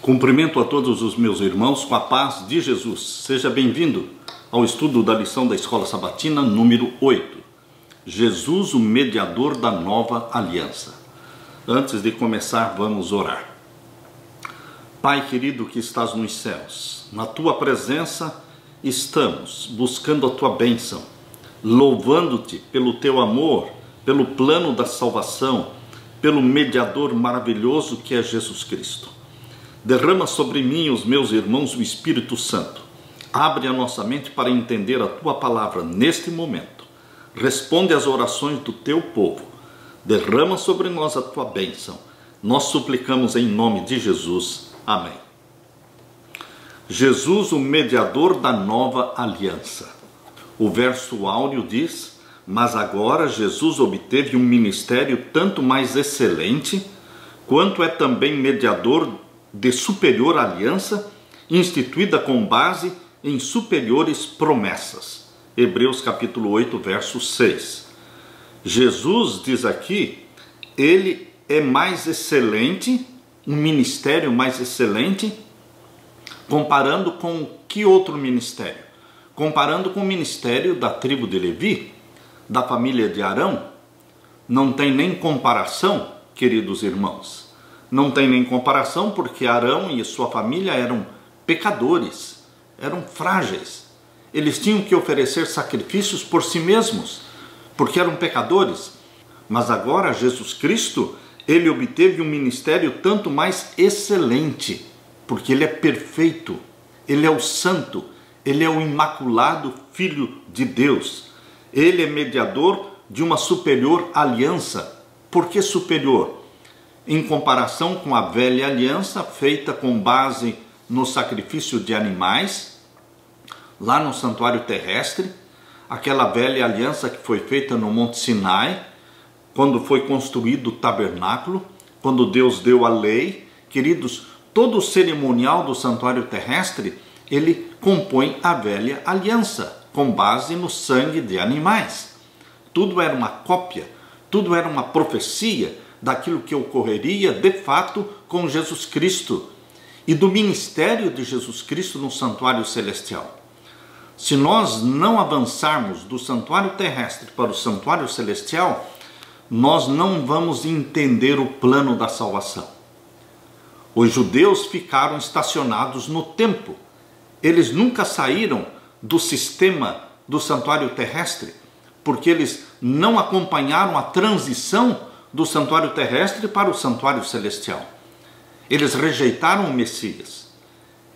Cumprimento a todos os meus irmãos com a paz de Jesus. Seja bem-vindo ao estudo da lição da Escola Sabatina número 8. Jesus, o mediador da nova aliança. Antes de começar, vamos orar. Pai querido que estás nos céus, na tua presença estamos buscando a tua bênção, louvando-te pelo teu amor, pelo plano da salvação, pelo mediador maravilhoso que é Jesus Cristo. Derrama sobre mim e os meus irmãos o Espírito Santo. Abre a nossa mente para entender a tua palavra neste momento. Responde às orações do teu povo. Derrama sobre nós a tua bênção. Nós suplicamos em nome de Jesus. Amém. Jesus, o mediador da nova aliança. O verso áureo diz: mas agora Jesus obteve um ministério tanto mais excelente, quanto é também mediador de superior aliança, instituída com base em superiores promessas. Hebreus capítulo 8, verso 6. Jesus diz aqui, ele é mais excelente, um ministério mais excelente, comparando com que outro ministério? Comparando com o ministério da tribo de Levi, da família de Arão. Não tem nem comparação, queridos irmãos. Não tem nem comparação, porque Arão e sua família eram pecadores, eram frágeis. Eles tinham que oferecer sacrifícios por si mesmos, porque eram pecadores. Mas agora Jesus Cristo, ele obteve um ministério tanto mais excelente, porque ele é perfeito, ele é o santo, ele é o imaculado Filho de Deus. Ele é mediador de uma superior aliança. Por que superior? Em comparação com a velha aliança, feita com base no sacrifício de animais, lá no santuário terrestre, aquela velha aliança que foi feita no Monte Sinai, quando foi construído o tabernáculo, quando Deus deu a lei. Queridos, todo o cerimonial do santuário terrestre, ele compõe a velha aliança, com base no sangue de animais. Tudo era uma cópia, tudo era uma profecia daquilo que ocorreria de fato com Jesus Cristo e do ministério de Jesus Cristo no santuário celestial. Se nós não avançarmos do santuário terrestre para o santuário celestial, nós não vamos entender o plano da salvação. Os judeus ficaram estacionados no templo. Eles nunca saíram do sistema do santuário terrestre, porque eles não acompanharam a transição do santuário terrestre para o santuário celestial. Eles rejeitaram o Messias.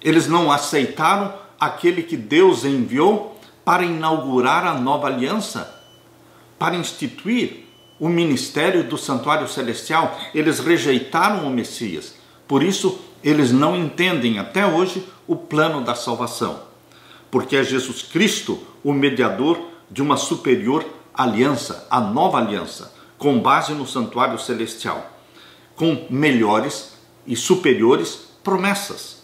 Eles não aceitaram aquele que Deus enviou para inaugurar a nova aliança, para instituir o ministério do santuário celestial. Eles rejeitaram o Messias. Por isso, eles não entendem até hoje o plano da salvação, porque é Jesus Cristo o mediador de uma superior aliança, a nova aliança, com base no santuário celestial, com melhores e superiores promessas.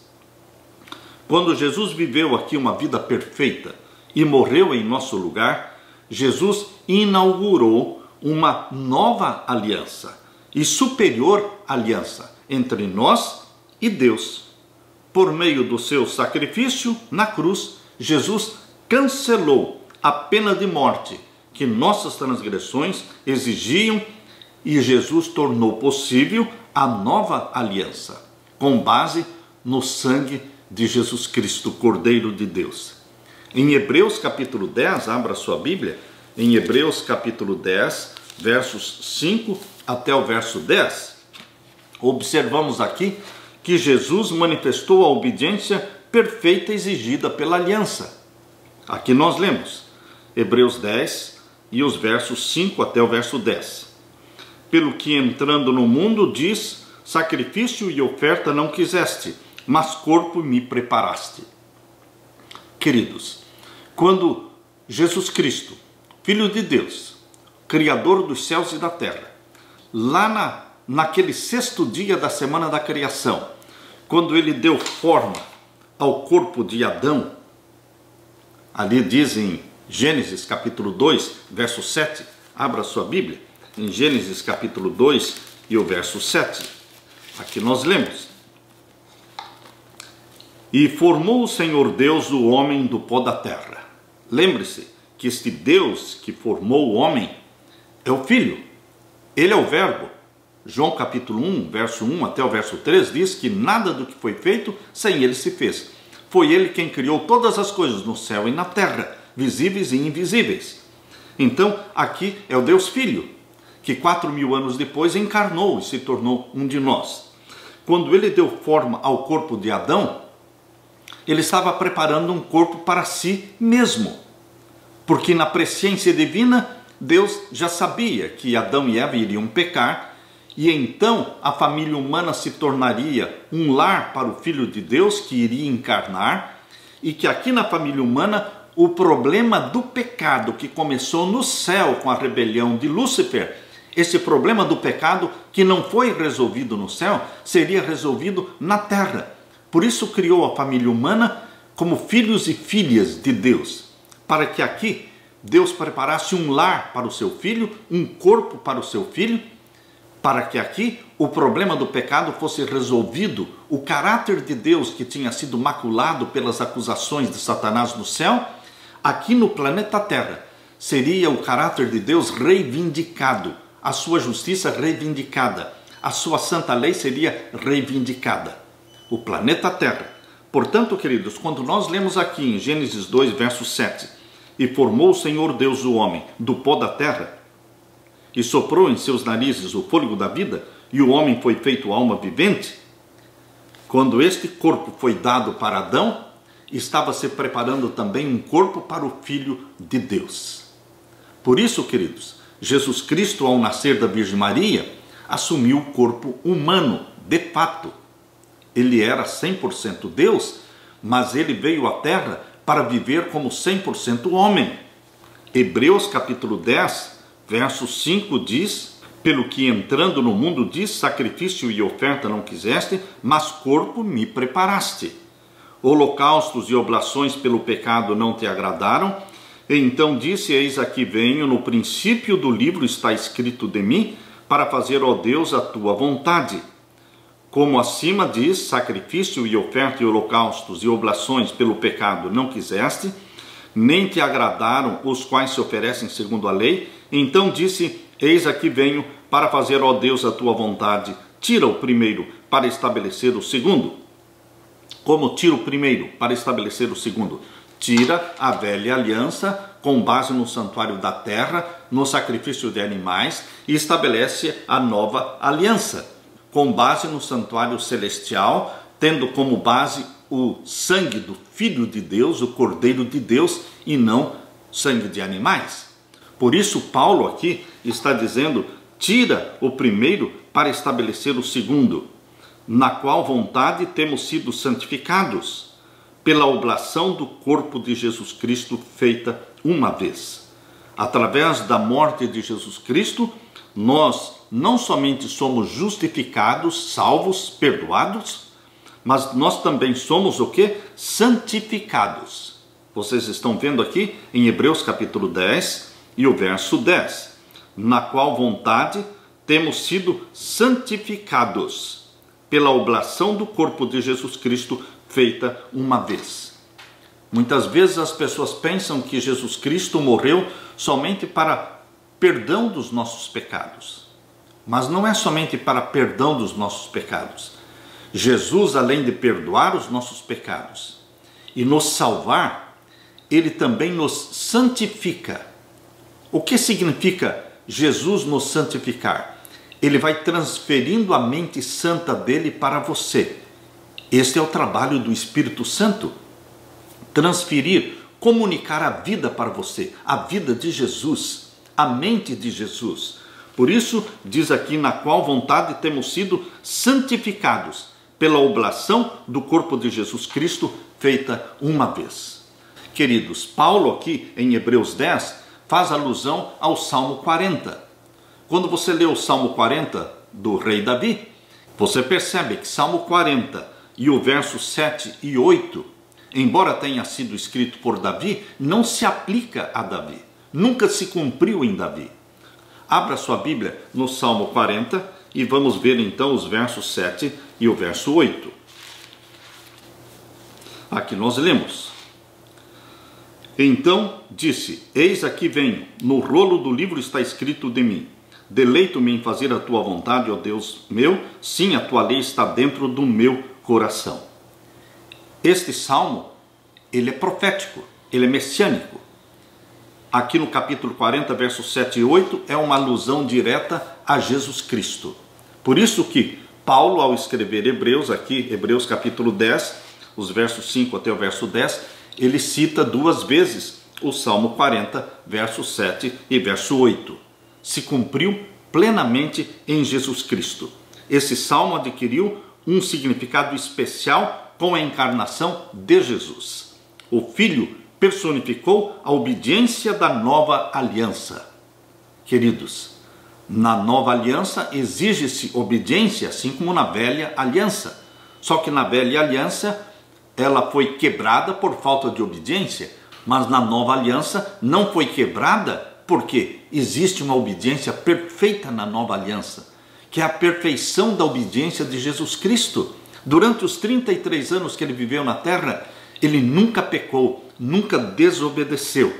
Quando Jesus viveu aqui uma vida perfeita e morreu em nosso lugar, Jesus inaugurou uma nova aliança e superior aliança entre nós e Deus. Por meio do seu sacrifício na cruz, Jesus cancelou a pena de morte que nossas transgressões exigiam, e Jesus tornou possível a nova aliança, com base no sangue de Jesus Cristo, Cordeiro de Deus. Em Hebreus capítulo 10, abra sua Bíblia, em Hebreus capítulo 10, versos 5 até o verso 10, observamos aqui que Jesus manifestou a obediência perfeita exigida pela aliança. Aqui nós lemos, Hebreus 10, e os versos 5 até o verso 10. Pelo que entrando no mundo diz, sacrifício e oferta não quiseste, mas corpo me preparaste. Queridos, quando Jesus Cristo, Filho de Deus, Criador dos céus e da terra, lá naquele sexto dia da semana da criação, quando ele deu forma ao corpo de Adão, ali dizem Gênesis capítulo 2, verso 7, abra sua Bíblia, em Gênesis capítulo 2 e o verso 7. Aqui nós lemos: E formou o Senhor Deus o homem do pó da terra. Lembre-se que este Deus que formou o homem é o Filho. Ele é o Verbo. João capítulo 1, verso 1 até o verso 3 diz que nada do que foi feito sem ele se fez. Foi ele quem criou todas as coisas no céu e na terra, visíveis e invisíveis. Então, aqui é o Deus Filho, que 4.000 anos depois encarnou e se tornou um de nós. Quando ele deu forma ao corpo de Adão, ele estava preparando um corpo para si mesmo. Porque na presciência divina, Deus já sabia que Adão e Eva iriam pecar, e então a família humana se tornaria um lar para o Filho de Deus que iria encarnar, e que aqui na família humana o problema do pecado que começou no céu com a rebelião de Lúcifer, esse problema do pecado que não foi resolvido no céu, seria resolvido na terra. Por isso criou a família humana como filhos e filhas de Deus, para que aqui Deus preparasse um lar para o seu filho, um corpo para o seu filho, para que aqui o problema do pecado fosse resolvido, o caráter de Deus que tinha sido maculado pelas acusações de Satanás no céu, aqui no planeta Terra seria o caráter de Deus reivindicado, a sua justiça reivindicada, a sua santa lei seria reivindicada. O planeta Terra. Portanto, queridos, quando nós lemos aqui em Gênesis 2, verso 7, e formou o Senhor Deus o homem do pó da terra, e soprou em seus narizes o fôlego da vida, e o homem foi feito alma vivente, quando este corpo foi dado para Adão, estava se preparando também um corpo para o Filho de Deus. Por isso, queridos, Jesus Cristo, ao nascer da Virgem Maria, assumiu o corpo humano, de fato. Ele era 100% Deus, mas ele veio à terra para viver como 100% homem. Hebreus capítulo 10, verso 5 diz: pelo que entrando no mundo diz, sacrifício e oferta não quiseste, mas corpo me preparaste. Holocaustos e oblações pelo pecado não te agradaram. E então disse: eis aqui venho, no princípio do livro está escrito de mim, para fazer, ó Deus, a tua vontade. Como acima diz, sacrifício e oferta e holocaustos e oblações pelo pecado não quiseste, nem te agradaram os quais se oferecem segundo a lei. Então disse: eis aqui venho para fazer, ó Deus, a tua vontade. Tira o primeiro para estabelecer o segundo. Como tira o primeiro para estabelecer o segundo? Tira a velha aliança com base no santuário da terra, no sacrifício de animais, e estabelece a nova aliança com base no santuário celestial, tendo como base o sangue do Filho de Deus, o Cordeiro de Deus, e não sangue de animais. Por isso Paulo aqui está dizendo: tira o primeiro para estabelecer o segundo, na qual vontade temos sido santificados, pela oblação do corpo de Jesus Cristo feita uma vez. Através da morte de Jesus Cristo, nós não somente somos justificados, salvos, perdoados, mas nós também somos o quê? Santificados. Vocês estão vendo aqui em Hebreus capítulo 10 e o verso 10, na qual vontade temos sido santificados pela oblação do corpo de Jesus Cristo feita uma vez. Muitas vezes as pessoas pensam que Jesus Cristo morreu somente para perdão dos nossos pecados. Mas não é somente para perdão dos nossos pecados. Jesus, além de perdoar os nossos pecados e nos salvar, ele também nos santifica. O que significa Jesus nos santificar? Ele vai transferindo a mente santa dele para você. Este é o trabalho do Espírito Santo. Transferir, comunicar a vida para você, a vida de Jesus, a mente de Jesus. Por isso, diz aqui: na qual vontade temos sido santificados pela oblação do corpo de Jesus Cristo feita uma vez. Queridos, Paulo aqui em Hebreus 10 faz alusão ao Salmo 40. Quando você lê o Salmo 40 do rei Davi, você percebe que Salmo 40 e o verso 7 e 8, embora tenha sido escrito por Davi, não se aplica a Davi. Nunca se cumpriu em Davi. Abra sua Bíblia no Salmo 40 e vamos ver então os versos 7 e o verso 8. Aqui nós lemos: então disse: eis aqui venho, no rolo do livro está escrito de mim. Deleito-me em fazer a tua vontade, ó Deus meu, sim, a tua lei está dentro do meu coração. Este salmo, ele é profético, ele é messiânico. Aqui no capítulo 40, versos 7 e 8, é uma alusão direta a Jesus Cristo. Por isso que Paulo, ao escrever Hebreus, aqui, Hebreus capítulo 10, os versos 5 até o verso 10, ele cita duas vezes o Salmo 40, verso 7 e verso 8. Se cumpriu plenamente em Jesus Cristo. Esse salmo adquiriu um significado especial com a encarnação de Jesus. O Filho personificou a obediência da nova aliança. Queridos, na nova aliança exige-se obediência, assim como na velha aliança. Só que na velha aliança ela foi quebrada por falta de obediência, mas na nova aliança não foi quebrada porque existe uma obediência perfeita na nova aliança, que é a perfeição da obediência de Jesus Cristo. Durante os 33 anos que ele viveu na terra, ele nunca pecou, nunca desobedeceu.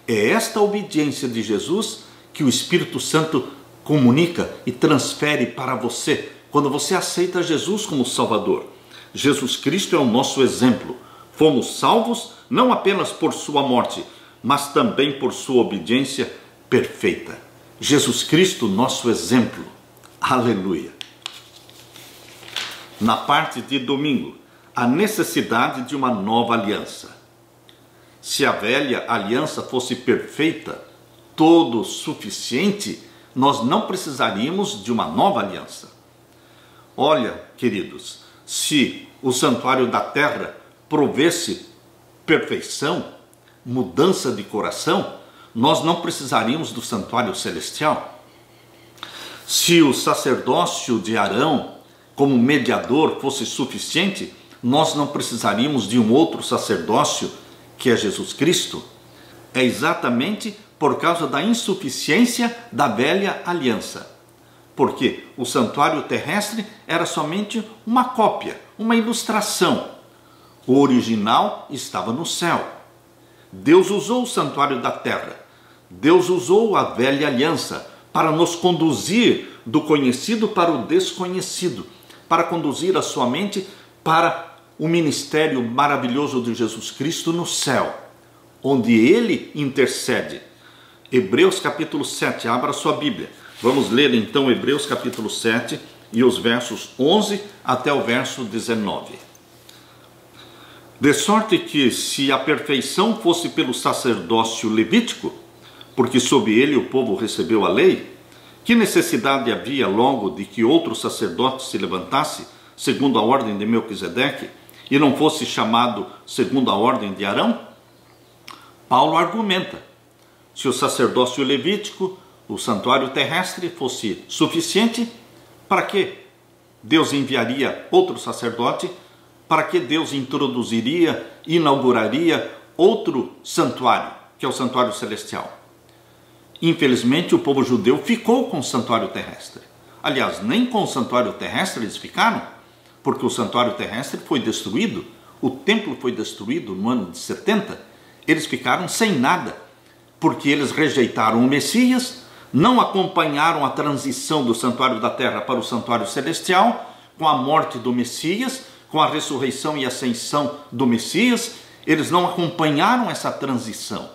É esta obediência de Jesus que o Espírito Santo comunica e transfere para você quando você aceita Jesus como Salvador. Jesus Cristo é o nosso exemplo. Fomos salvos não apenas por sua morte, mas também por sua obediência perfeita. Jesus Cristo, nosso exemplo. Aleluia. Na parte de domingo, a necessidade de uma nova aliança. Se a velha aliança fosse perfeita, todo suficiente, nós não precisaríamos de uma nova aliança. Olha, queridos, se o santuário da terra provesse perfeição, mudança de coração, nós não precisaríamos do santuário celestial. Se o sacerdócio de Arão, como mediador, fosse suficiente, nós não precisaríamos de um outro sacerdócio, que é Jesus Cristo. É exatamente por causa da insuficiência da velha aliança. Porque o santuário terrestre era somente uma cópia, uma ilustração. O original estava no céu. Deus usou o santuário da terra. Deus usou a velha aliança para nos conduzir do conhecido para o desconhecido, para conduzir a sua mente para o ministério maravilhoso de Jesus Cristo no céu, onde ele intercede. Hebreus capítulo 7, abra sua Bíblia. Vamos ler então Hebreus capítulo 7 e os versos 11 até o verso 19. De sorte que, se a perfeição fosse pelo sacerdócio levítico, porque sob ele o povo recebeu a lei, que necessidade havia logo de que outro sacerdote se levantasse, segundo a ordem de Melquisedeque, e não fosse chamado segundo a ordem de Arão? Paulo argumenta: se o sacerdócio levítico, o santuário terrestre, fosse suficiente, para que Deus enviaria outro sacerdote? Para que Deus introduziria, inauguraria outro santuário, que é o santuário celestial? Infelizmente, o povo judeu ficou com o santuário terrestre. Aliás, nem com o santuário terrestre eles ficaram, porque o santuário terrestre foi destruído, o templo foi destruído no ano de 70, eles ficaram sem nada, porque eles rejeitaram o Messias, não acompanharam a transição do santuário da terra para o santuário celestial, com a morte do Messias, com a ressurreição e ascensão do Messias, eles não acompanharam essa transição.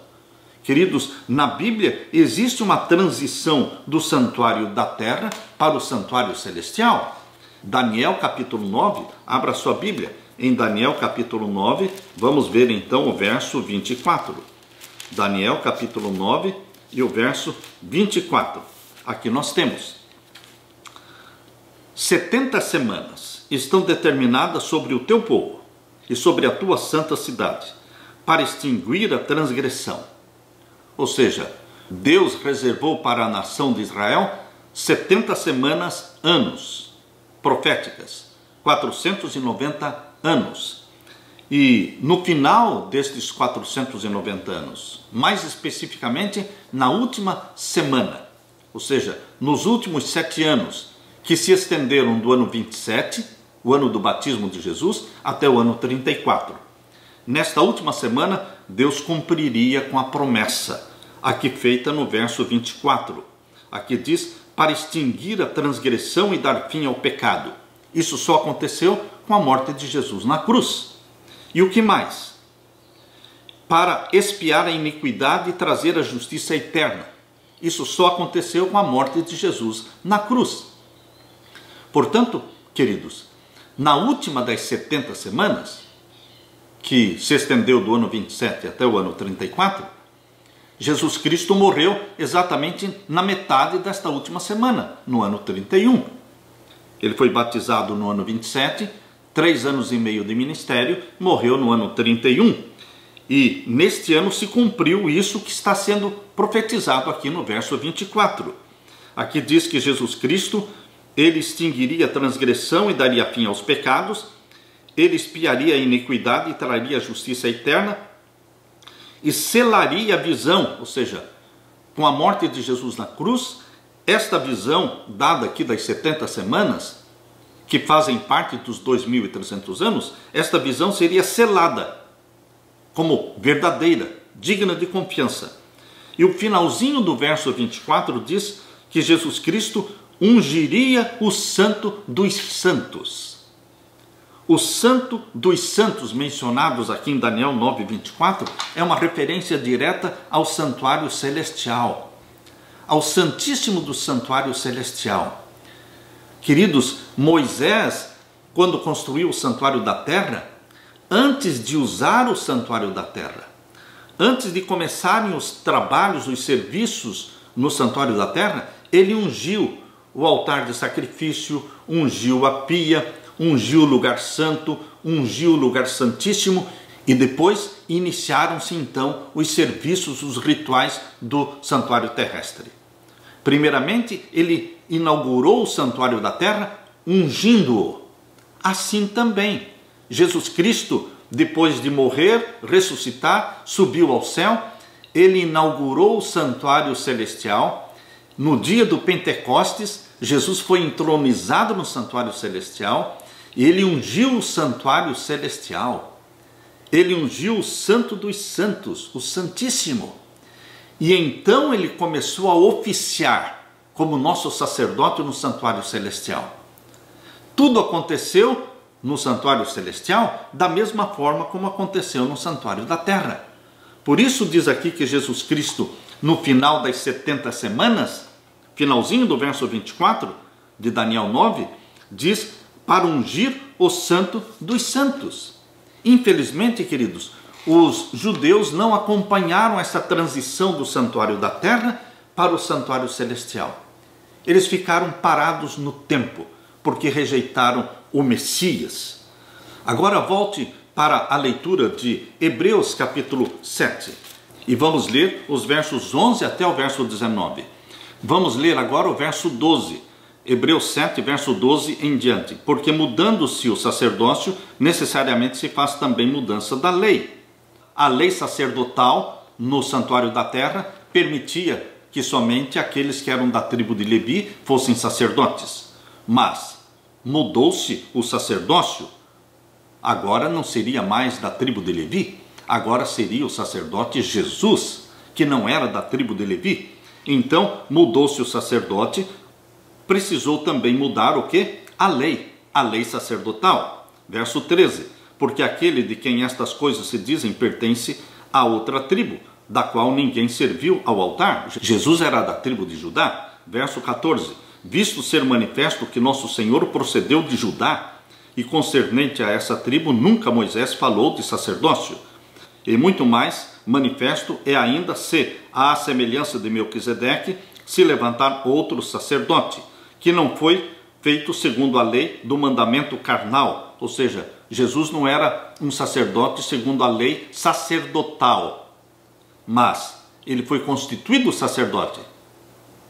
Queridos, na Bíblia existe uma transição do santuário da terra para o santuário celestial. Daniel capítulo 9, abra sua Bíblia. Em Daniel capítulo 9, vamos ver então o verso 24. Daniel capítulo 9 e o verso 24. Aqui nós temos: 70 semanas estão determinadas sobre o teu povo e sobre a tua santa cidade, para extinguir a transgressão. Ou seja, Deus reservou para a nação de Israel 70 semanas, anos proféticas, 490 anos. E no final destes 490 anos, mais especificamente na última semana, ou seja, nos últimos 7 anos, que se estenderam do ano 27, o ano do batismo de Jesus, até o ano 34. nesta última semana, Deus cumpriria com a promessa, aqui feita no verso 24. Aqui diz, para extinguir a transgressão e dar fim ao pecado. Isso só aconteceu com a morte de Jesus na cruz. E o que mais? Para expiar a iniquidade e trazer a justiça eterna. Isso só aconteceu com a morte de Jesus na cruz. Portanto, queridos, na última das 70 semanas, que se estendeu do ano 27 até o ano 34, Jesus Cristo morreu exatamente na metade desta última semana, no ano 31. Ele foi batizado no ano 27, 3 anos e meio de ministério, morreu no ano 31. E neste ano se cumpriu isso que está sendo profetizado aqui no verso 24. Aqui diz que Jesus Cristo, ele extinguiria a transgressão e daria fim aos pecados, ele expiaria a iniquidade e traria a justiça eterna, e selaria a visão, ou seja, com a morte de Jesus na cruz, esta visão dada aqui das 70 semanas, que fazem parte dos 2.300 anos, esta visão seria selada como verdadeira, digna de confiança. E o finalzinho do verso 24 diz que Jesus Cristo ungiria o Santo dos Santos. O Santo dos Santos mencionados aqui em Daniel 9:24 é uma referência direta ao santuário celestial, ao Santíssimo do santuário celestial. Queridos, Moisés, quando construiu o santuário da terra, antes de usar o santuário da terra, antes de começarem os trabalhos, os serviços no santuário da terra, ele ungiu o altar de sacrifício, ungiu a pia, ungiu o lugar santo, ungiu o lugar santíssimo, e depois iniciaram-se então os serviços, os rituais do santuário terrestre. Primeiramente, ele inaugurou o santuário da terra ungindo-o. Assim também, Jesus Cristo, depois de morrer, ressuscitar, subiu ao céu, ele inaugurou o santuário celestial. No dia do Pentecostes, Jesus foi entronizado no santuário celestial e ele ungiu o santuário celestial. Ele ungiu o Santo dos Santos, o Santíssimo. E então ele começou a oficiar como nosso sacerdote no santuário celestial. Tudo aconteceu no santuário celestial da mesma forma como aconteceu no santuário da terra. Por isso diz aqui que Jesus Cristo, no final das 70 semanas, finalzinho do verso 24 de Daniel 9, diz para ungir o Santo dos Santos. Infelizmente, queridos, os judeus não acompanharam essa transição do santuário da terra para o santuário celestial. Eles ficaram parados no tempo, porque rejeitaram o Messias. Agora volte para a leitura de Hebreus capítulo 7 e vamos ler os versos 11 até o verso 19. Vamos ler agora o verso 12, Hebreus 7, verso 12 em diante. Porque mudando-se o sacerdócio, necessariamente se faz também mudança da lei. A lei sacerdotal no santuário da terra permitia que somente aqueles que eram da tribo de Levi fossem sacerdotes. Mas mudou-se o sacerdócio, agora não seria mais da tribo de Levi, agora seria o sacerdote Jesus, que não era da tribo de Levi. Então mudou-se o sacerdote, precisou também mudar o que? A lei sacerdotal. Verso 13, porque aquele de quem estas coisas se dizem pertence a outra tribo, da qual ninguém serviu ao altar. Jesus era da tribo de Judá. Verso 14, visto ser manifesto que nosso Senhor procedeu de Judá, e concernente a essa tribo nunca Moisés falou de sacerdócio. E muito mais manifesto é ainda se, à semelhança de Melquisedeque, se levantar outro sacerdote, que não foi feito segundo a lei do mandamento carnal. Ou seja, Jesus não era um sacerdote segundo a lei sacerdotal, mas ele foi constituído sacerdote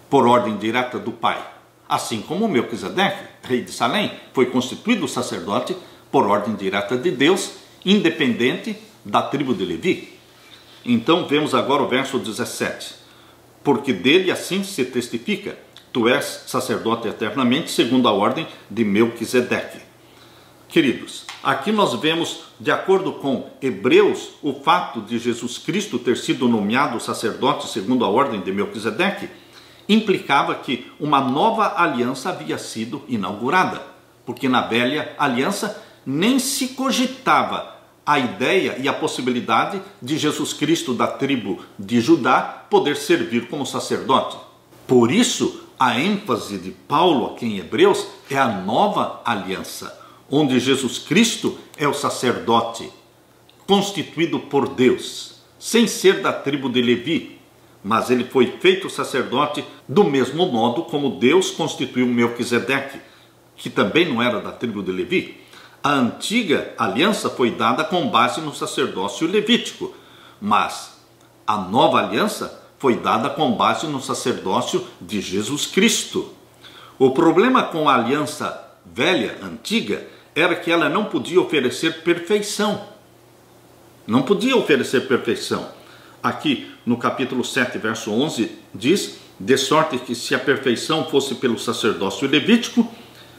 por ordem direta do Pai. Assim como Melquisedeque, rei de Salém, foi constituído sacerdote por ordem direta de Deus, independente da tribo de Levi. Então vemos agora o verso 17. Porque dele assim se testifica, tu és sacerdote eternamente, segundo a ordem de Melquisedeque. Queridos, aqui nós vemos, de acordo com Hebreus, o fato de Jesus Cristo ter sido nomeado sacerdote segundo a ordem de Melquisedeque, implicava que uma nova aliança havia sido inaugurada, porque na velha aliança nem se cogitava a ideia e a possibilidade de Jesus Cristo da tribo de Judá poder servir como sacerdote. Por isso, a ênfase de Paulo aqui em Hebreus é a nova aliança, onde Jesus Cristo é o sacerdote, constituído por Deus, sem ser da tribo de Levi, mas ele foi feito sacerdote do mesmo modo como Deus constituiu Melquisedeque, que também não era da tribo de Levi. A antiga aliança foi dada com base no sacerdócio levítico, mas a nova aliança foi dada com base no sacerdócio de Jesus Cristo. O problema com a aliança velha, antiga, era que ela não podia oferecer perfeição. Não podia oferecer perfeição. Aqui no capítulo 7, verso 11, diz: de sorte que se a perfeição fosse pelo sacerdócio levítico,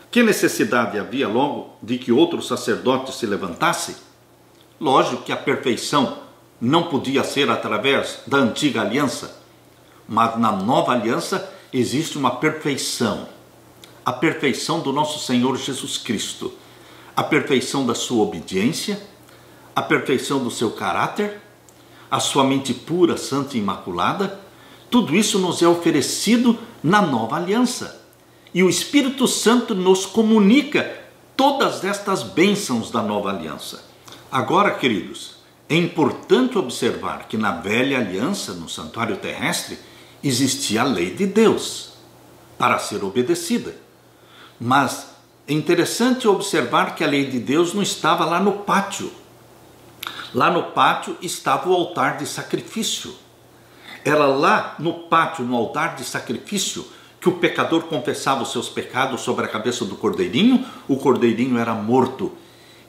que necessidade havia logo de que outro sacerdote se levantasse? Lógico que a perfeição não podia ser através da antiga aliança, mas na nova aliança existe uma perfeição. A perfeição do nosso Senhor Jesus Cristo, a perfeição da sua obediência, a perfeição do seu caráter, a sua mente pura, santa e imaculada. Tudo isso nos é oferecido na nova aliança. E o Espírito Santo nos comunica todas estas bênçãos da nova aliança. Agora, queridos, é importante observar que na velha aliança, no santuário terrestre, existia a lei de Deus para ser obedecida. Mas é interessante observar que a lei de Deus não estava lá no pátio. Lá no pátio estava o altar de sacrifício. Era lá no pátio, no altar de sacrifício, que o pecador confessava os seus pecados sobre a cabeça do cordeirinho, o cordeirinho era morto,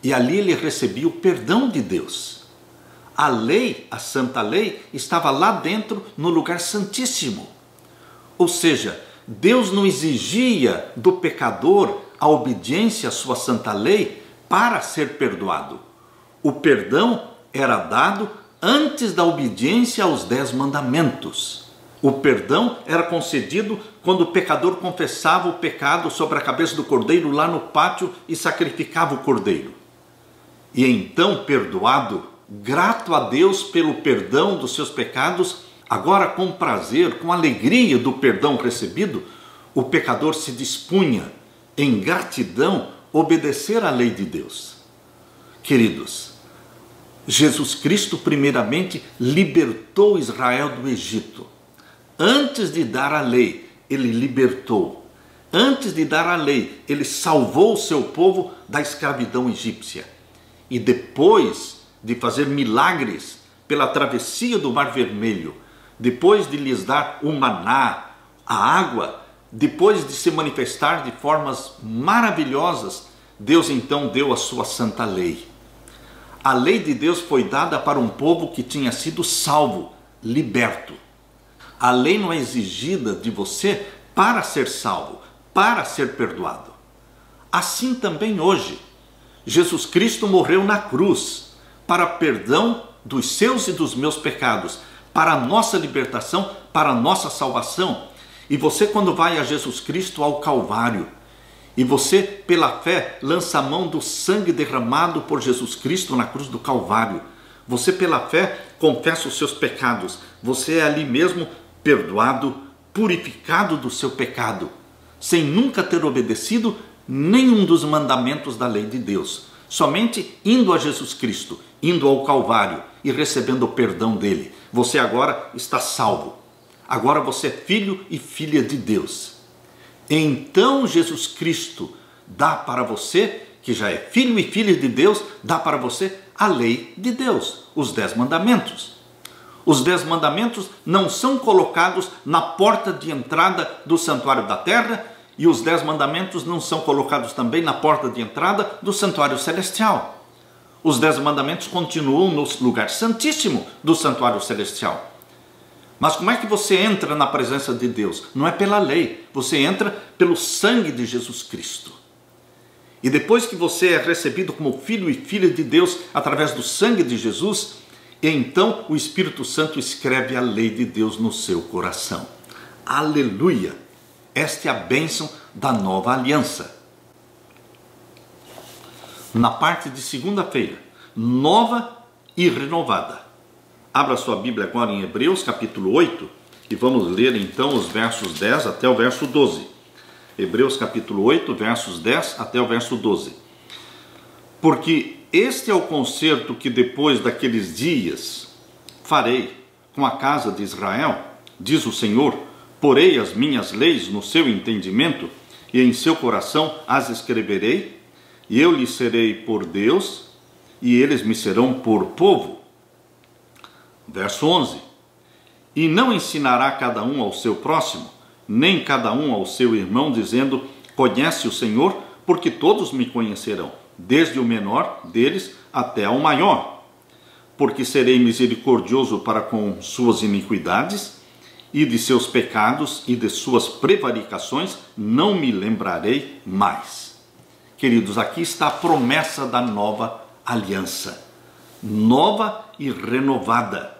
e ali ele recebia o perdão de Deus. A lei, a santa lei, estava lá dentro, no lugar santíssimo. Ou seja, Deus não exigia do pecador a obediência à sua santa lei para ser perdoado. O perdão era dado antes da obediência aos 10 mandamentos. O perdão era concedido quando o pecador confessava o pecado sobre a cabeça do cordeiro lá no pátio e sacrificava o cordeiro. E então, perdoado, grato a Deus pelo perdão dos seus pecados, agora com prazer, com alegria do perdão recebido, o pecador se dispunha, em gratidão, obedecer à lei de Deus. Queridos, Jesus Cristo primeiramente libertou Israel do Egito. Antes de dar a lei, ele libertou. Antes de dar a lei, ele salvou o seu povo da escravidão egípcia. E depois de fazer milagres pela travessia do Mar Vermelho, depois de lhes dar o maná, a água, depois de se manifestar de formas maravilhosas, Deus então deu a sua santa lei. A lei de Deus foi dada para um povo que tinha sido salvo, liberto. A lei não é exigida de você para ser salvo, para ser perdoado. Assim também hoje, Jesus Cristo morreu na cruz para perdão dos seus e dos meus pecados, para a nossa libertação, para a nossa salvação. E você, quando vai a Jesus Cristo ao Calvário, e você, pela fé, lança a mão do sangue derramado por Jesus Cristo na cruz do Calvário, você, pela fé, confessa os seus pecados, você é ali mesmo perdoado, purificado do seu pecado, sem nunca ter obedecido nenhum dos mandamentos da lei de Deus, somente indo a Jesus Cristo, indo ao Calvário e recebendo o perdão dele. Você agora está salvo. Agora você é filho e filha de Deus. Então Jesus Cristo dá para você, que já é filho e filha de Deus, dá para você a lei de Deus, os 10 mandamentos. Os 10 mandamentos não são colocados na porta de entrada do santuário da terra, e os 10 mandamentos não são colocados também na porta de entrada do santuário celestial. Os 10 mandamentos continuam no lugar santíssimo do santuário celestial. Mas como é que você entra na presença de Deus? Não é pela lei, você entra pelo sangue de Jesus Cristo. E depois que você é recebido como filho e filha de Deus através do sangue de Jesus, então o Espírito Santo escreve a lei de Deus no seu coração. Aleluia! Esta é a bênção da nova aliança. Na parte de segunda-feira, nova e renovada. Abra sua Bíblia agora em Hebreus capítulo 8 e vamos ler então os versos 10 até o verso 12. Hebreus capítulo 8, versos 10 até o verso 12. Porque este é o concerto que depois daqueles dias farei com a casa de Israel, diz o Senhor, porei as minhas leis no seu entendimento e em seu coração as escreverei, e eu lhes serei por Deus e eles me serão por povo. Verso 11. E não ensinará cada um ao seu próximo, nem cada um ao seu irmão, dizendo, conhece o Senhor, porque todos me conhecerão, desde o menor deles até ao maior. Porque serei misericordioso para com suas iniquidades, e de seus pecados e de suas prevaricações não me lembrarei mais. Queridos, aqui está a promessa da nova aliança, nova e renovada.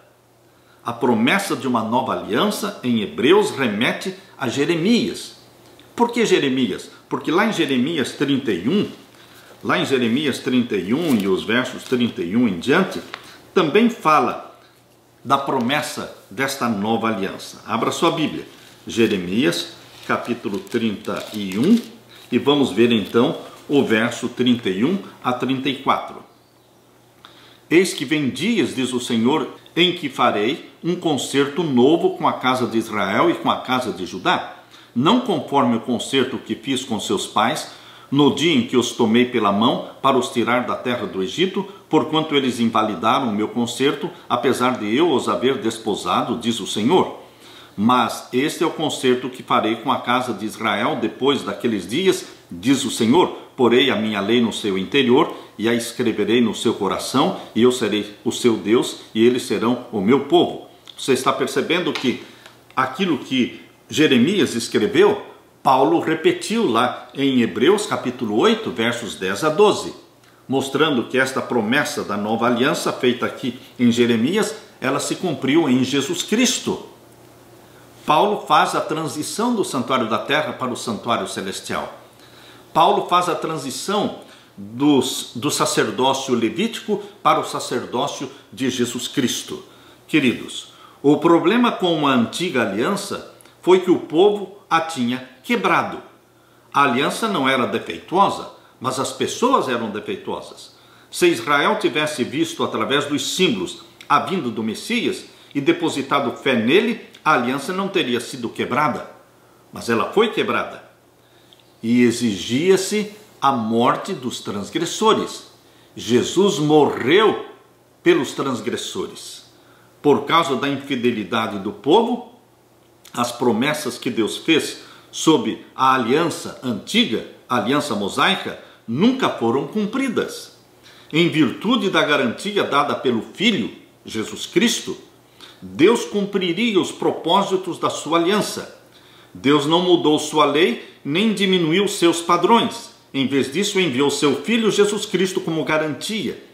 A promessa de uma nova aliança em Hebreus remete a Jeremias. Por que Jeremias? Porque lá em Jeremias 31 e os versos 31 em diante, também fala da promessa desta nova aliança. Abra sua Bíblia, Jeremias capítulo 31 e vamos ver então o verso 31 a 34. Eis que vem dias, diz o Senhor, em que farei um concerto novo com a casa de Israel e com a casa de Judá, não conforme o concerto que fiz com seus pais, no dia em que os tomei pela mão para os tirar da terra do Egito, porquanto eles invalidaram o meu concerto, apesar de eu os haver desposado, diz o Senhor. Mas este é o concerto que farei com a casa de Israel depois daqueles dias, diz o Senhor, porei a minha lei no seu interior e a escreverei no seu coração, e eu serei o seu Deus e eles serão o meu povo. Você está percebendo que aquilo que Jeremias escreveu, Paulo repetiu lá em Hebreus capítulo 8, versos 10 a 12, mostrando que esta promessa da nova aliança feita aqui em Jeremias, ela se cumpriu em Jesus Cristo. Paulo faz a transição do santuário da terra para o santuário celestial. Paulo faz a transição do sacerdócio levítico para o sacerdócio de Jesus Cristo. Queridos, o problema com a antiga aliança foi que o povo a tinha quebrado. A aliança não era defeituosa, mas as pessoas eram defeituosas. Se Israel tivesse visto através dos símbolos a vinda do Messias e depositado fé nele, a aliança não teria sido quebrada, mas ela foi quebrada. E exigia-se a morte dos transgressores. Jesus morreu pelos transgressores. Por causa da infidelidade do povo, as promessas que Deus fez sob a aliança antiga, a aliança mosaica, nunca foram cumpridas. Em virtude da garantia dada pelo Filho, Jesus Cristo, Deus cumpriria os propósitos da sua aliança. Deus não mudou sua lei, nem diminuiu seus padrões. Em vez disso, enviou seu Filho Jesus Cristo como garantia.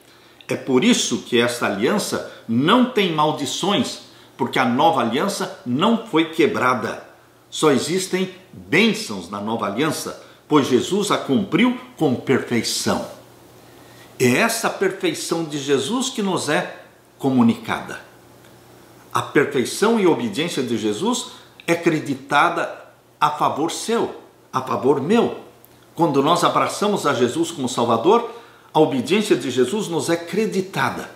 É por isso que esta aliança não tem maldições, porque a nova aliança não foi quebrada. Só existem bênçãos na nova aliança, pois Jesus a cumpriu com perfeição. É essa perfeição de Jesus que nos é comunicada. A perfeição e obediência de Jesus é creditada a favor seu, a favor meu. Quando nós abraçamos a Jesus como Salvador, a obediência de Jesus nos é creditada.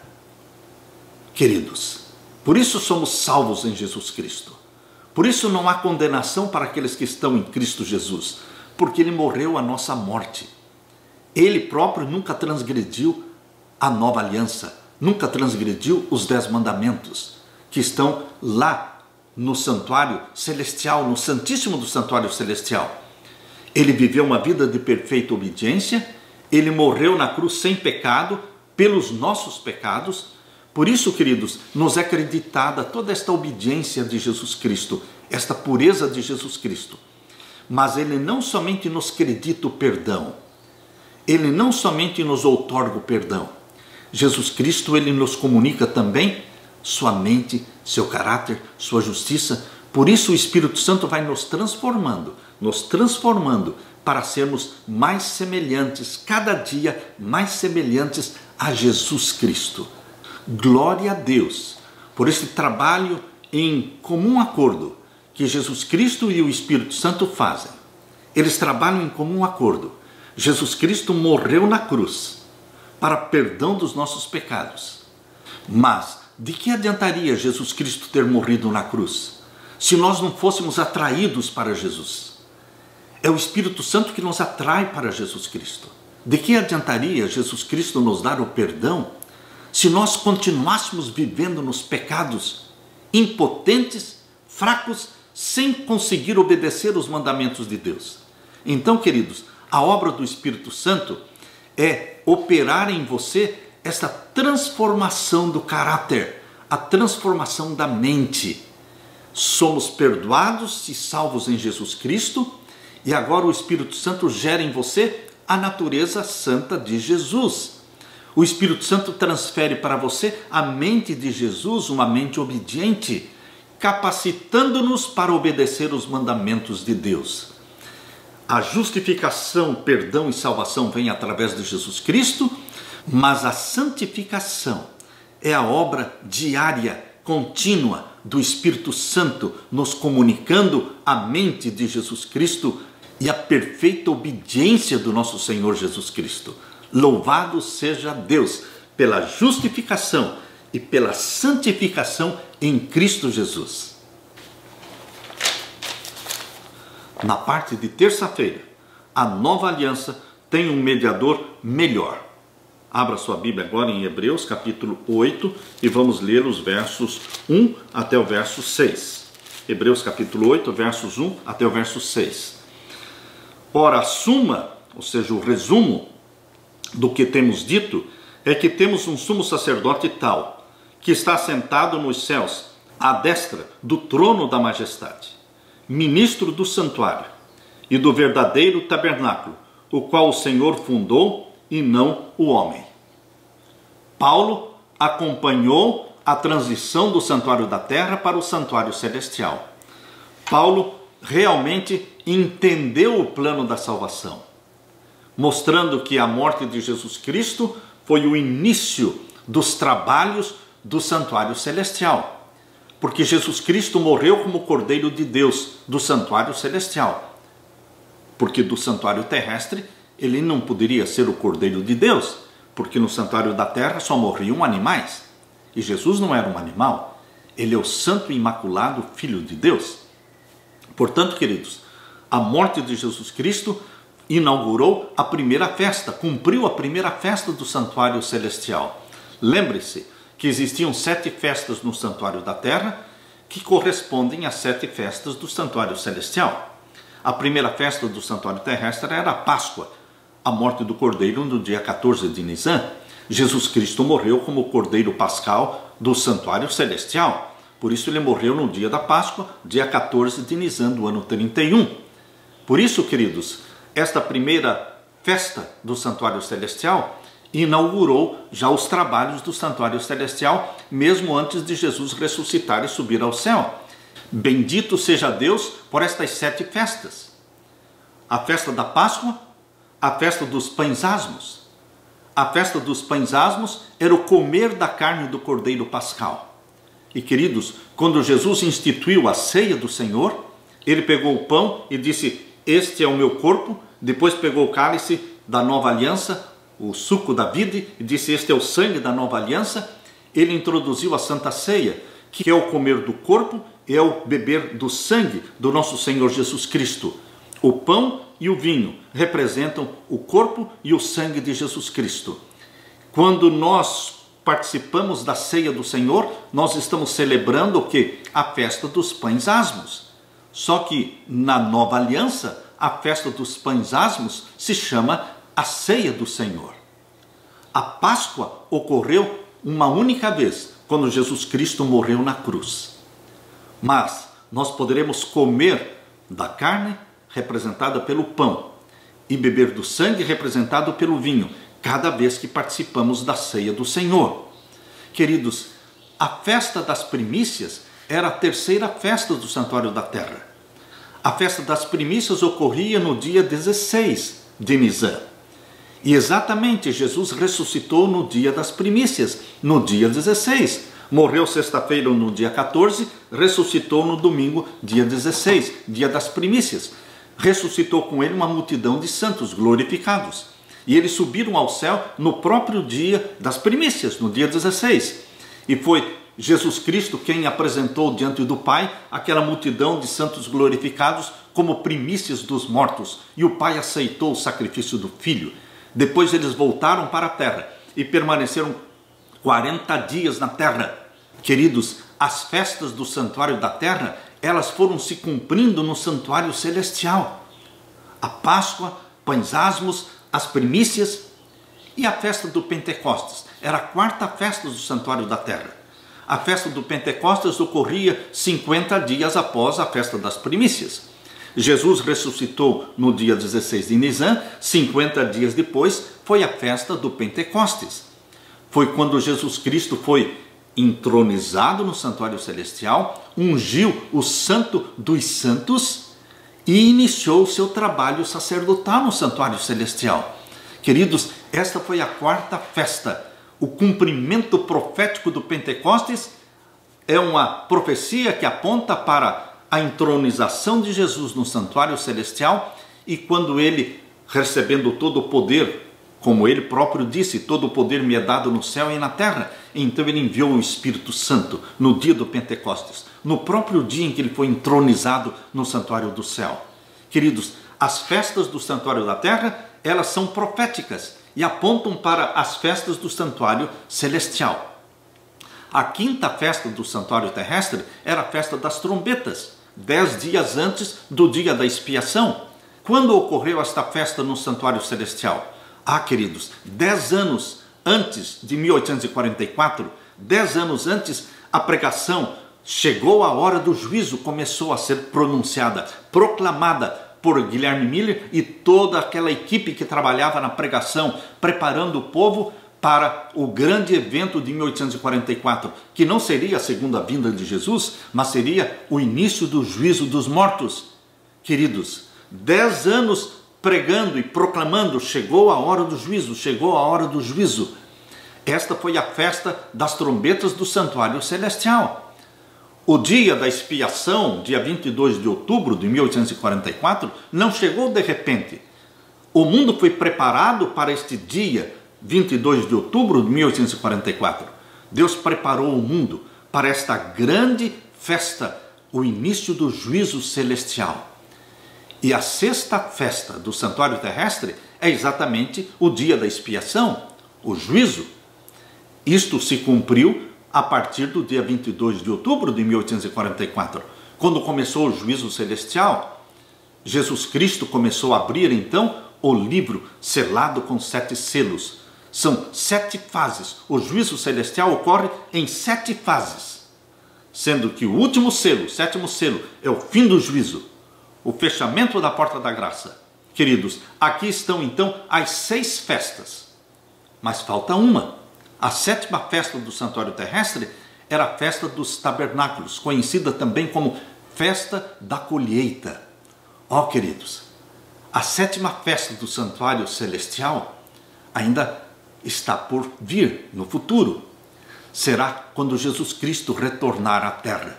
Queridos, por isso somos salvos em Jesus Cristo. Por isso não há condenação para aqueles que estão em Cristo Jesus, porque Ele morreu a nossa morte. Ele próprio nunca transgrediu a nova aliança, nunca transgrediu os 10 mandamentos, que estão lá no santuário celestial, no santíssimo do santuário celestial. Ele viveu uma vida de perfeita obediência, ele morreu na cruz sem pecado, pelos nossos pecados. Por isso, queridos, nos é acreditada toda esta obediência de Jesus Cristo, esta pureza de Jesus Cristo. Mas ele não somente nos acredita o perdão, ele não somente nos outorga o perdão, Jesus Cristo, ele nos comunica também sua mente, seu caráter, sua justiça. Por isso o Espírito Santo vai nos transformando para sermos mais semelhantes, cada dia mais semelhantes a Jesus Cristo. Glória a Deus por esse trabalho em comum acordo que Jesus Cristo e o Espírito Santo fazem. Eles trabalham em comum acordo. Jesus Cristo morreu na cruz para perdão dos nossos pecados. Mas de que adiantaria Jesus Cristo ter morrido na cruz se nós não fôssemos atraídos para Jesus? É o Espírito Santo que nos atrai para Jesus Cristo. De que adiantaria Jesus Cristo nos dar o perdão se nós continuássemos vivendo nos pecados, impotentes, fracos, sem conseguir obedecer os mandamentos de Deus? Então, queridos, a obra do Espírito Santo é operar em você esta transformação do caráter, a transformação da mente. Somos perdoados e salvos em Jesus Cristo, e agora o Espírito Santo gera em você a natureza santa de Jesus. O Espírito Santo transfere para você a mente de Jesus, uma mente obediente, capacitando-nos para obedecer os mandamentos de Deus. A justificação, perdão e salvação vem através de Jesus Cristo, mas a santificação é a obra diária, contínua do Espírito Santo, nos comunicando a mente de Jesus Cristo e a perfeita obediência do nosso Senhor Jesus Cristo. Louvado seja Deus pela justificação e pela santificação em Cristo Jesus. Na parte de terça-feira, a nova aliança tem um mediador melhor. Abra sua Bíblia agora em Hebreus capítulo 8 e vamos ler os versos 1 até o verso 6. Hebreus capítulo 8, versos 1 até o verso 6. Ora, a suma, ou seja, o resumo do que temos dito, é que temos um sumo sacerdote tal, que está sentado nos céus, à destra do trono da majestade, ministro do santuário e do verdadeiro tabernáculo, o qual o Senhor fundou e não o homem. Paulo acompanhou a transição do santuário da terra para o santuário celestial. Paulo realmente entendeu o plano da salvação, mostrando que a morte de Jesus Cristo foi o início dos trabalhos do santuário celestial, porque Jesus Cristo morreu como Cordeiro de Deus do santuário celestial, porque do santuário terrestre ele não poderia ser o Cordeiro de Deus, porque no santuário da terra só morriam animais, e Jesus não era um animal, ele é o santo e imaculado Filho de Deus. Portanto, queridos, a morte de Jesus Cristo inaugurou a primeira festa, cumpriu a primeira festa do santuário celestial. Lembre-se que existiam 7 festas no santuário da terra que correspondem às 7 festas do santuário celestial. A primeira festa do santuário terrestre era a Páscoa, a morte do Cordeiro no dia 14 de Nisan. Jesus Cristo morreu como o Cordeiro Pascal do santuário celestial. Por isso ele morreu no dia da Páscoa, dia 14 de Nisan do ano 31. Por isso, queridos, esta primeira festa do santuário celestial inaugurou já os trabalhos do santuário celestial, mesmo antes de Jesus ressuscitar e subir ao céu. Bendito seja Deus por estas 7 festas. A festa da Páscoa, a festa dos pães asmos. A festa dos pães asmos era o comer da carne do Cordeiro Pascal. E queridos, quando Jesus instituiu a ceia do Senhor, ele pegou o pão e disse: este é o meu corpo. Depois pegou o cálice da nova aliança, o suco da vide, e disse: este é o sangue da nova aliança. Ele introduziu a Santa Ceia, que é o comer do corpo e é o beber do sangue do nosso Senhor Jesus Cristo. O pão e o vinho representam o corpo e o sangue de Jesus Cristo. Quando nós participamos da ceia do Senhor, nós estamos celebrando o quê? A festa dos pães asmos. Só que na nova aliança, a festa dos pães asmos se chama a ceia do Senhor. A Páscoa ocorreu uma única vez, quando Jesus Cristo morreu na cruz. Mas nós poderemos comer da carne representada pelo pão e beber do sangue representado pelo vinho, cada vez que participamos da ceia do Senhor. Queridos, a festa das primícias era a terceira festa do Santuário da Terra. A festa das primícias ocorria no dia 16 de Nisan. E exatamente Jesus ressuscitou no dia das primícias, no dia 16. Morreu sexta-feira no dia 14, ressuscitou no domingo, dia 16, dia das primícias. Ressuscitou com ele uma multidão de santos glorificados. E eles subiram ao céu no próprio dia das primícias, no dia 16. E foi Jesus Cristo quem apresentou diante do Pai aquela multidão de santos glorificados como primícias dos mortos. E o Pai aceitou o sacrifício do Filho. Depois eles voltaram para a terra e permaneceram 40 dias na terra. Queridos, as festas do santuário da terra, elas foram se cumprindo no santuário celestial. A Páscoa, pães asmos, as primícias e a festa do Pentecostes. Era a quarta festa do santuário da terra. A festa do Pentecostes ocorria 50 dias após a festa das primícias. Jesus ressuscitou no dia 16 de Nisan, 50 dias depois foi a festa do Pentecostes. Foi quando Jesus Cristo foi entronizado no santuário celestial, ungiu o Santo dos Santos e iniciou o seu trabalho sacerdotal no santuário celestial. Queridos, esta foi a quarta festa. O cumprimento profético do Pentecostes é uma profecia que aponta para a entronização de Jesus no santuário celestial, e quando ele, recebendo todo o poder, como ele próprio disse, todo o poder me é dado no céu e na terra, então ele enviou o Espírito Santo no dia do Pentecostes, no próprio dia em que ele foi entronizado no santuário do céu. Queridos, as festas do santuário da terra, elas são proféticas e apontam para as festas do santuário celestial. A quinta festa do santuário terrestre era a festa das trombetas, 10 dias antes do dia da expiação. Quando ocorreu esta festa no santuário celestial? Queridos, 10 anos antes de 1844, 10 anos antes, a pregação chegou a hora do juízo, começou a ser pronunciada, proclamada por Guilherme Miller e toda aquela equipe que trabalhava na pregação, preparando o povo para o grande evento de 1844, que não seria a segunda vinda de Jesus, mas seria o início do juízo dos mortos. Queridos, 10 anos pregando e proclamando, chegou a hora do juízo, chegou a hora do juízo. Esta foi a festa das trombetas do santuário celestial. O dia da expiação, dia 22 de outubro de 1844, não chegou de repente. O mundo foi preparado para este dia, 22 de outubro de 1844. Deus preparou o mundo para esta grande festa, o início do juízo celestial. E a sexta festa do santuário terrestre é exatamente o dia da expiação, o juízo. Isto se cumpriu a partir do dia 22 de outubro de 1844, quando começou o juízo celestial. Jesus Cristo começou a abrir então o livro selado com 7 selos. São 7 fases. O juízo celestial ocorre em 7 fases, sendo que o último selo, o 7º selo, é o fim do juízo, o fechamento da porta da graça. Queridos, aqui estão então as 6 festas, mas falta uma. A 7ª festa do santuário terrestre era a festa dos tabernáculos, conhecida também como festa da colheita. Queridos, a 7ª festa do santuário celestial ainda está por vir no futuro. Será quando Jesus Cristo retornar à terra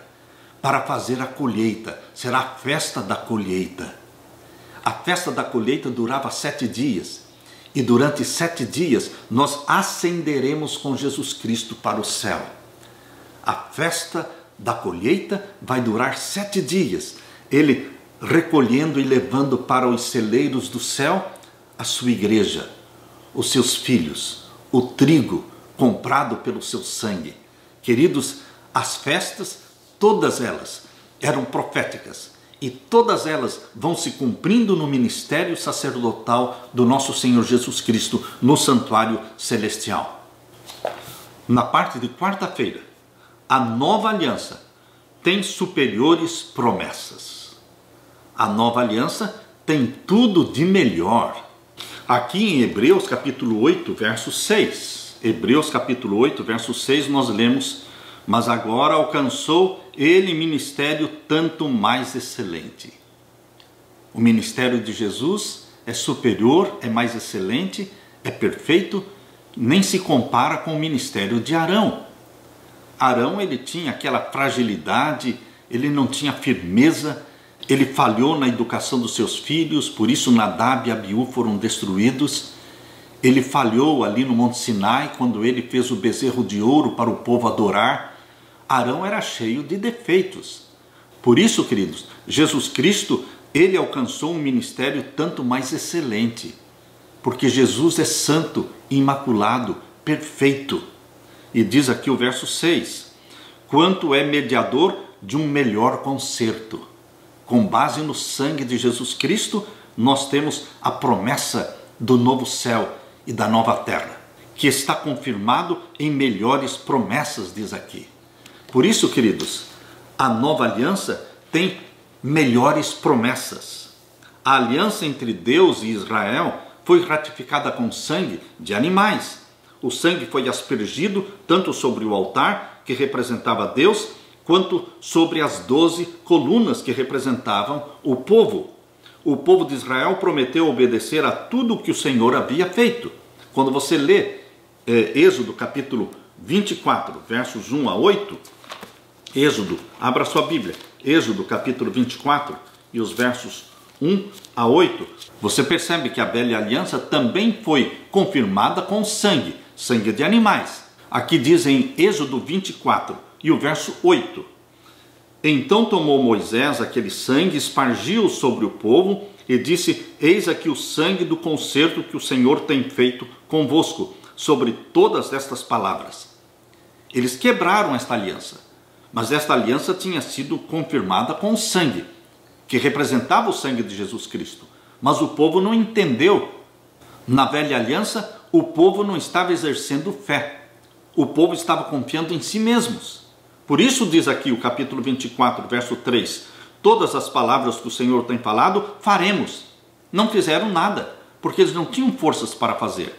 para fazer a colheita. Será a festa da colheita. A festa da colheita durava 7 dias. E durante 7 dias nós ascenderemos com Jesus Cristo para o céu. A festa da colheita vai durar 7 dias. Ele recolhendo e levando para os celeiros do céu a sua igreja, os seus filhos, o trigo comprado pelo seu sangue. Queridos, as festas, todas elas eram proféticas. E todas elas vão se cumprindo no ministério sacerdotal do nosso Senhor Jesus Cristo no santuário celestial. Na parte de quarta-feira, a nova aliança tem superiores promessas. A nova aliança tem tudo de melhor. Aqui em Hebreus capítulo 8, verso 6. Hebreus capítulo 8, verso 6, nós lemos: mas agora alcançou ele ministério tanto mais excelente. O ministério de Jesus é superior, é mais excelente, é perfeito, nem se compara com o ministério de Arão. Arão, ele tinha aquela fragilidade, ele não tinha firmeza, ele falhou na educação dos seus filhos, por isso Nadab e Abiú foram destruídos. Ele falhou ali no Monte Sinai, quando ele fez o bezerro de ouro para o povo adorar. Arão era cheio de defeitos. Por isso, queridos, Jesus Cristo, ele alcançou um ministério tanto mais excelente, porque Jesus é santo, imaculado, perfeito. E diz aqui o verso 6, quanto é mediador de um melhor concerto. Com base no sangue de Jesus Cristo, nós temos a promessa do novo céu e da nova terra, que está confirmado em melhores promessas, diz aqui. Por isso, queridos, a nova aliança tem melhores promessas. A aliança entre Deus e Israel foi ratificada com sangue de animais. O sangue foi aspergido tanto sobre o altar, que representava Deus, quanto sobre as 12 colunas que representavam o povo. O povo de Israel prometeu obedecer a tudo o que o Senhor havia feito. Quando você lê Êxodo capítulo 24, versos 1 a 8, Êxodo, abra sua Bíblia, Êxodo capítulo 24 e os versos 1 a 8, você percebe que a velha aliança também foi confirmada com sangue, sangue de animais. Aqui diz em Êxodo 24 e o verso 8, então tomou Moisés aquele sangue, espargiu sobre o povo e disse, eis aqui o sangue do concerto que o Senhor tem feito convosco, sobre todas estas palavras. Eles quebraram esta aliança, mas esta aliança tinha sido confirmada com sangue, que representava o sangue de Jesus Cristo. Mas o povo não entendeu. Na velha aliança, o povo não estava exercendo fé. O povo estava confiando em si mesmos. Por isso diz aqui o capítulo 24, verso 3, todas as palavras que o Senhor tem falado, faremos. Não fizeram nada, porque eles não tinham forças para fazer.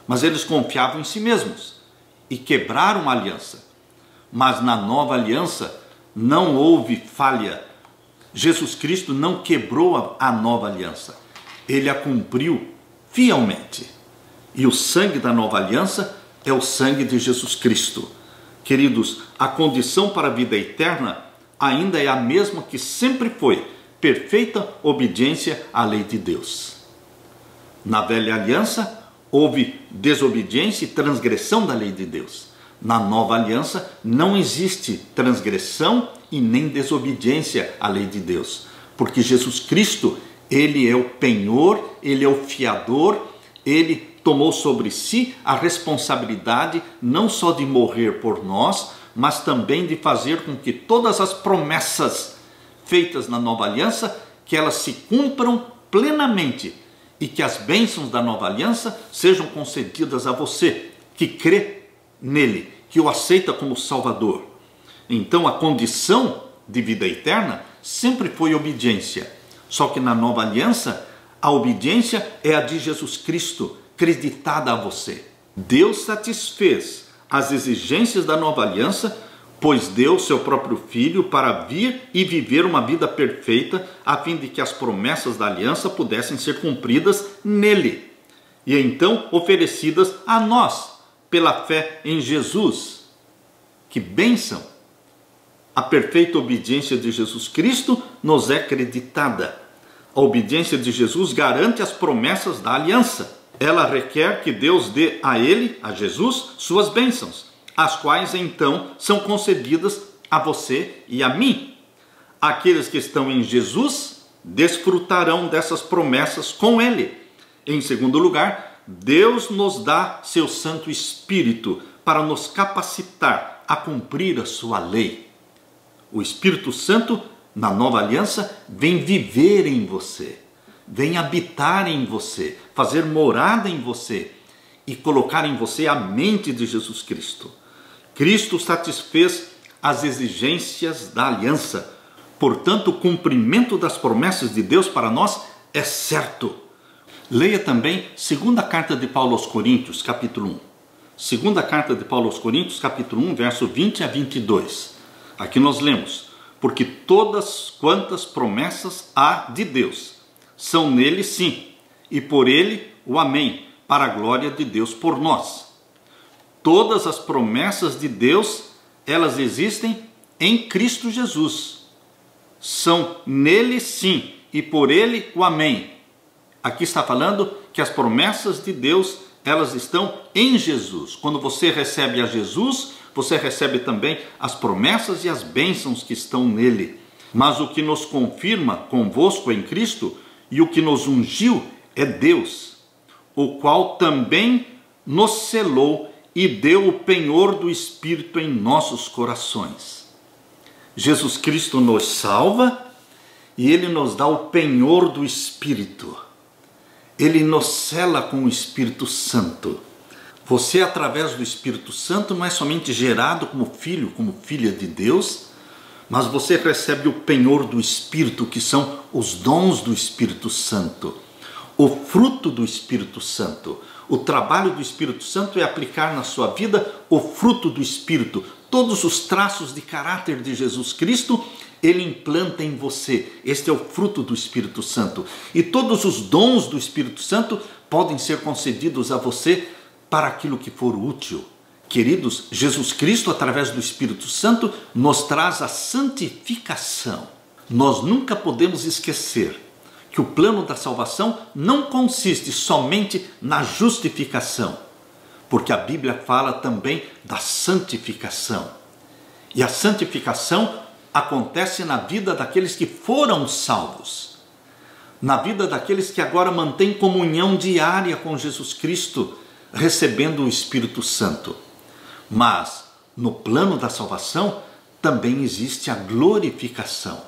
Mas eles confiavam em si mesmos e quebraram a aliança. Mas na nova aliança não houve falha. Jesus Cristo não quebrou a nova aliança. Ele a cumpriu fielmente. E o sangue da nova aliança é o sangue de Jesus Cristo. Queridos, a condição para a vida eterna ainda é a mesma que sempre foi: perfeita obediência à lei de Deus. Na velha aliança houve desobediência e transgressão da lei de Deus. Na nova aliança não existe transgressão e nem desobediência à lei de Deus, porque Jesus Cristo, ele é o penhor, ele é o fiador, ele tomou sobre si a responsabilidade não só de morrer por nós, mas também de fazer com que todas as promessas feitas na nova aliança, que elas se cumpram plenamente e que as bênçãos da nova aliança sejam concedidas a você que crê nele, que o aceita como Salvador. Então a condição de vida eterna sempre foi obediência. Só que na nova aliança, a obediência é a de Jesus Cristo, creditada a você. Deus satisfez as exigências da nova aliança, pois deu seu próprio Filho para vir e viver uma vida perfeita, a fim de que as promessas da aliança pudessem ser cumpridas nele, e então oferecidas a nós, pela fé em Jesus. Que bênção! A perfeita obediência de Jesus Cristo nos é creditada. A obediência de Jesus garante as promessas da aliança. Ela requer que Deus dê a ele, a Jesus, suas bênçãos, as quais então são concedidas a você e a mim. Aqueles que estão em Jesus desfrutarão dessas promessas com ele. Em segundo lugar, Deus nos dá seu Santo Espírito para nos capacitar a cumprir a sua lei. O Espírito Santo, na nova aliança, vem viver em você, vem habitar em você, fazer morada em você e colocar em você a mente de Jesus Cristo. Cristo satisfez as exigências da aliança. Portanto, o cumprimento das promessas de Deus para nós é certo. Leia também segunda carta de Paulo aos Coríntios, capítulo 1. Segunda carta de Paulo aos Coríntios, capítulo 1, verso 20 a 22. Aqui nós lemos: porque todas quantas promessas há de Deus são nele sim, e por ele o amém, para a glória de Deus por nós. Todas as promessas de Deus, elas existem em Cristo Jesus. São nele sim, e por ele o amém. Aqui está falando que as promessas de Deus, elas estão em Jesus. Quando você recebe a Jesus, você recebe também as promessas e as bênçãos que estão nele. Mas o que nos confirma convosco em Cristo e o que nos ungiu é Deus, o qual também nos selou e deu o penhor do Espírito em nossos corações. Jesus Cristo nos salva e Ele nos dá o penhor do Espírito. Ele nos sela com o Espírito Santo. Você, através do Espírito Santo, não é somente gerado como filho, como filha de Deus, mas você recebe o penhor do Espírito, que são os dons do Espírito Santo, o fruto do Espírito Santo. O trabalho do Espírito Santo é aplicar na sua vida o fruto do Espírito. Todos os traços de caráter de Jesus Cristo, Ele implanta em você. Este é o fruto do Espírito Santo. E todos os dons do Espírito Santo podem ser concedidos a você para aquilo que for útil. Queridos, Jesus Cristo, através do Espírito Santo, nos traz a santificação. Nós nunca podemos esquecer que o plano da salvação não consiste somente na justificação, porque a Bíblia fala também da santificação. E a santificação acontece na vida daqueles que foram salvos, na vida daqueles que agora mantêm comunhão diária com Jesus Cristo, recebendo o Espírito Santo. Mas no plano da salvação também existe a glorificação.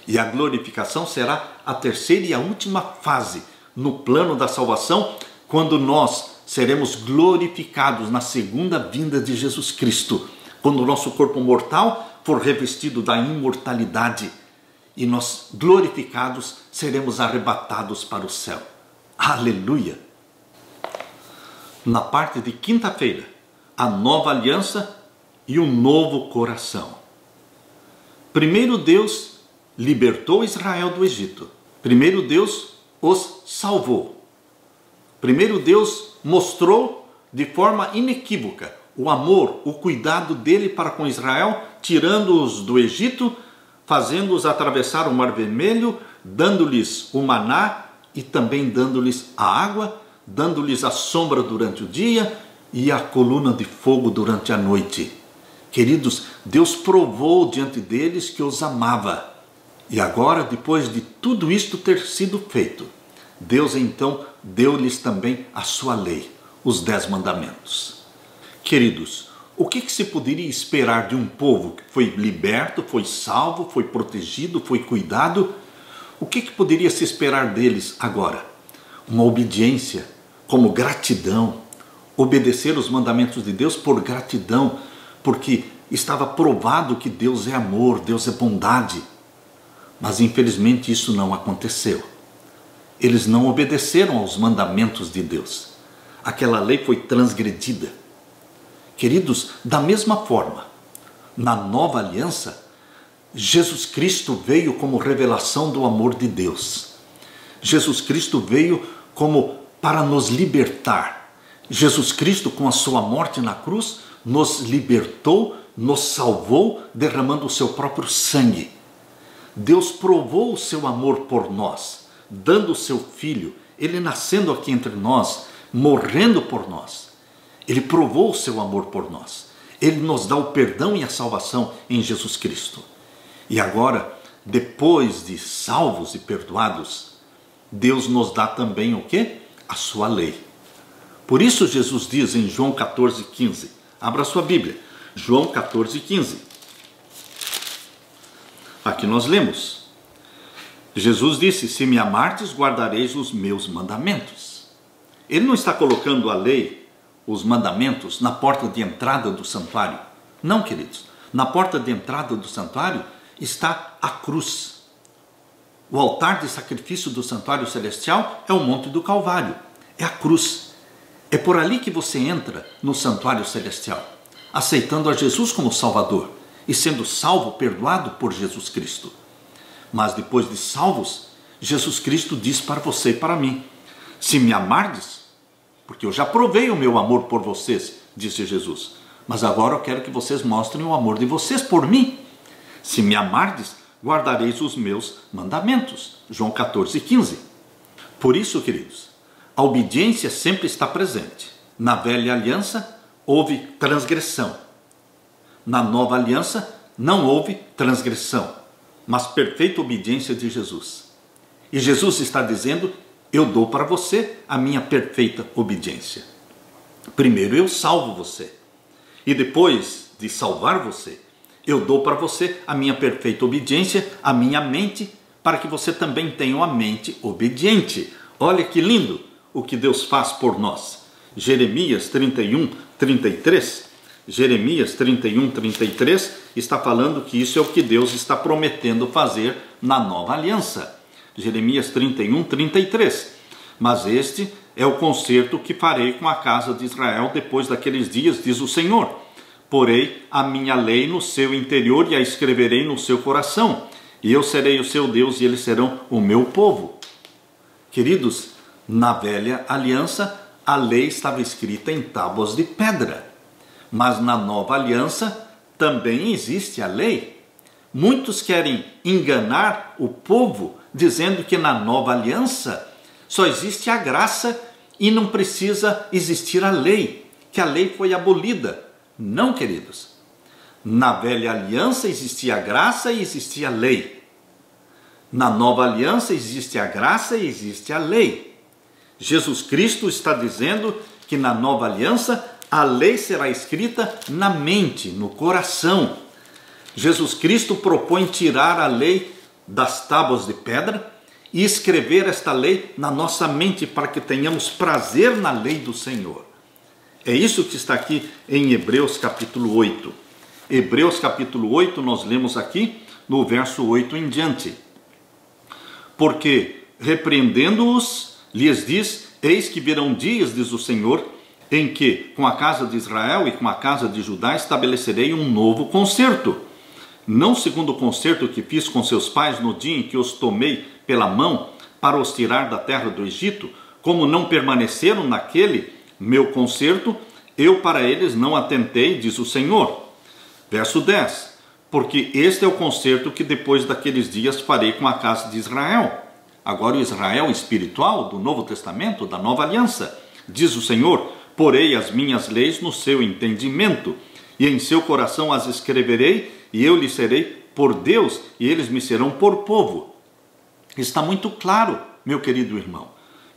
E a glorificação será a terceira e a última fase no plano da salvação, quando nós seremos glorificados na segunda vinda de Jesus Cristo, quando o nosso corpo mortal for revestido da imortalidade e nós, glorificados, seremos arrebatados para o céu. Aleluia! Na parte de quinta-feira, a nova aliança e o novo coração. Primeiro Deus libertou Israel do Egito. Primeiro Deus os salvou. Primeiro Deus mostrou de forma inequívoca o amor, o cuidado dele para com Israel, tirando-os do Egito, fazendo-os atravessar o Mar Vermelho, dando-lhes o maná e também dando-lhes a água, dando-lhes a sombra durante o dia e a coluna de fogo durante a noite. Queridos, Deus provou diante deles que os amava. E agora, depois de tudo isto ter sido feito, Deus então deu-lhes também a sua lei, os 10 mandamentos. Queridos, o que se poderia esperar de um povo que foi liberto, foi salvo, foi protegido, foi cuidado? O que poderia se esperar deles agora? Uma obediência como gratidão, obedecer os mandamentos de Deus por gratidão, porque estava provado que Deus é amor, Deus é bondade. Mas infelizmente isso não aconteceu. Eles não obedeceram aos mandamentos de Deus. Aquela lei foi transgredida. Queridos, da mesma forma, na nova aliança, Jesus Cristo veio como revelação do amor de Deus. Jesus Cristo veio como para nos libertar. Jesus Cristo, com a sua morte na cruz, nos libertou, nos salvou, derramando o seu próprio sangue. Deus provou o seu amor por nós, dando o seu Filho, Ele nascendo aqui entre nós, morrendo por nós. Ele provou o seu amor por nós. Ele nos dá o perdão e a salvação em Jesus Cristo. E agora, depois de salvos e perdoados, Deus nos dá também o quê? A sua lei. Por isso Jesus diz em João 14,15, abra sua Bíblia, João 14,15. Aqui nós lemos, Jesus disse, se me amardes, guardareis os meus mandamentos. Ele não está colocando a lei, os mandamentos, na porta de entrada do santuário. Não, queridos. Na porta de entrada do santuário está a cruz. O altar de sacrifício do santuário celestial é o Monte do Calvário, é a cruz. É por ali que você entra no santuário celestial, aceitando a Jesus como Salvador e sendo salvo, perdoado por Jesus Cristo. Mas depois de salvos, Jesus Cristo diz para você e para mim: se me amardes, porque eu já provei o meu amor por vocês, disse Jesus, mas agora eu quero que vocês mostrem o amor de vocês por mim. Se me amardes, guardareis os meus mandamentos. João 14:15. Por isso, queridos, a obediência sempre está presente. Na velha aliança houve transgressão. Na nova aliança não houve transgressão, mas perfeita obediência de Jesus. E Jesus está dizendo: eu dou para você a minha perfeita obediência. Primeiro eu salvo você, e depois de salvar você, eu dou para você a minha perfeita obediência, a minha mente, para que você também tenha uma mente obediente. Olha que lindo o que Deus faz por nós. Jeremias 31:33. Jeremias 31:33 está falando que isso é o que Deus está prometendo fazer na nova aliança. Jeremias 31:33. Mas este é o concerto que farei com a casa de Israel depois daqueles dias, diz o Senhor. Porei a minha lei no seu interior e a escreverei no seu coração, e eu serei o seu Deus e eles serão o meu povo. Queridos, na velha aliança a lei estava escrita em tábuas de pedra, mas na nova aliança também existe a lei. Muitos querem enganar o povo dizendo que na nova aliança só existe a graça e não precisa existir a lei, que a lei foi abolida. Não, queridos. Na velha aliança existia a graça e existia a lei. Na nova aliança existe a graça e existe a lei. Jesus Cristo está dizendo que na nova aliança a lei será escrita na mente, no coração. Jesus Cristo propõe tirar a lei das tábuas de pedra e escrever esta lei na nossa mente para que tenhamos prazer na lei do Senhor. É isso que está aqui em Hebreus capítulo 8. Hebreus capítulo 8, nós lemos aqui no verso 8 em diante. Porque, repreendendo-os, lhes diz: eis que virão dias, diz o Senhor, em que com a casa de Israel e com a casa de Judá estabelecerei um novo concerto. Não segundo o concerto que fiz com seus pais no dia em que os tomei pela mão para os tirar da terra do Egito, como não permaneceram naquele meu concerto, eu para eles não atentei, diz o Senhor. Verso 10. Porque este é o concerto que depois daqueles dias farei com a casa de Israel. Agora o Israel espiritual do Novo Testamento, da Nova Aliança. Diz o Senhor: porei as minhas leis no seu entendimento, e em seu coração as escreverei, e eu lhes serei por Deus, e eles me serão por povo. Está muito claro, meu querido irmão,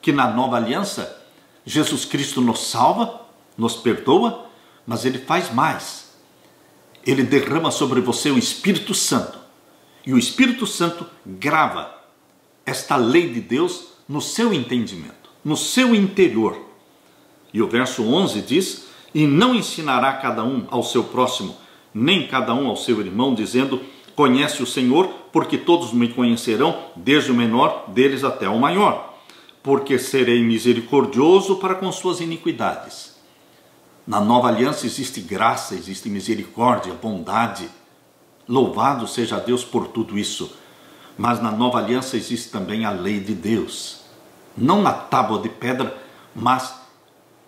que na Nova Aliança Jesus Cristo nos salva, nos perdoa, mas Ele faz mais. Ele derrama sobre você o Espírito Santo. E o Espírito Santo grava esta lei de Deus no seu entendimento, no seu interior. E o verso 11 diz: e não ensinará cada um ao seu próximo, nem cada um ao seu irmão, dizendo: conhece o Senhor, porque todos me conhecerão, desde o menor deles até o maior. Porque serei misericordioso para com suas iniquidades. Na nova aliança existe graça, existe misericórdia, bondade. Louvado seja Deus por tudo isso. Mas na nova aliança existe também a lei de Deus. Não na tábua de pedra, mas